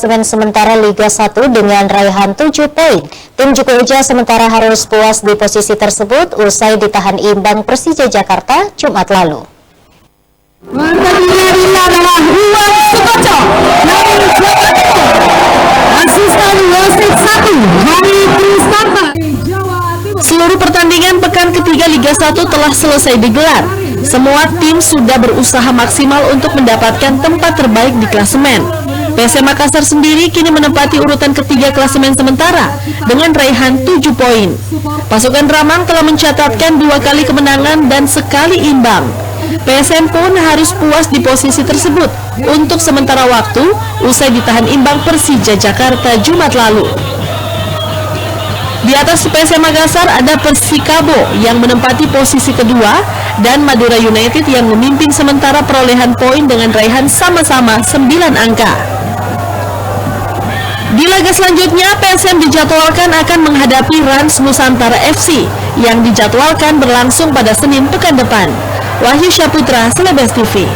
klasemen sementara Liga 1 dengan raihan 7 poin. Tim Juku Eja sementara harus puas di posisi tersebut usai ditahan imbang Persija Jakarta Jumat lalu. Seluruh pertandingan pekan ketiga Liga 1 telah selesai digelar. Semua tim sudah berusaha maksimal untuk mendapatkan tempat terbaik di klasemen. PSM Makassar sendiri kini menempati urutan ketiga klasemen sementara dengan raihan 7 poin. Pasukan Ramang telah mencatatkan 2 kali kemenangan dan sekali imbang. PSM pun harus puas di posisi tersebut untuk sementara waktu usai ditahan imbang Persija Jakarta Jumat lalu. Di atas PSM Makassar ada Persikabo yang menempati posisi kedua dan Madura United yang memimpin sementara perolehan poin dengan raihan sama-sama 9 angka. Di laga selanjutnya, PSM dijadwalkan akan menghadapi Rans Nusantara FC yang dijadwalkan berlangsung pada Senin pekan depan. Wahyu Syaputra, Selebes TV.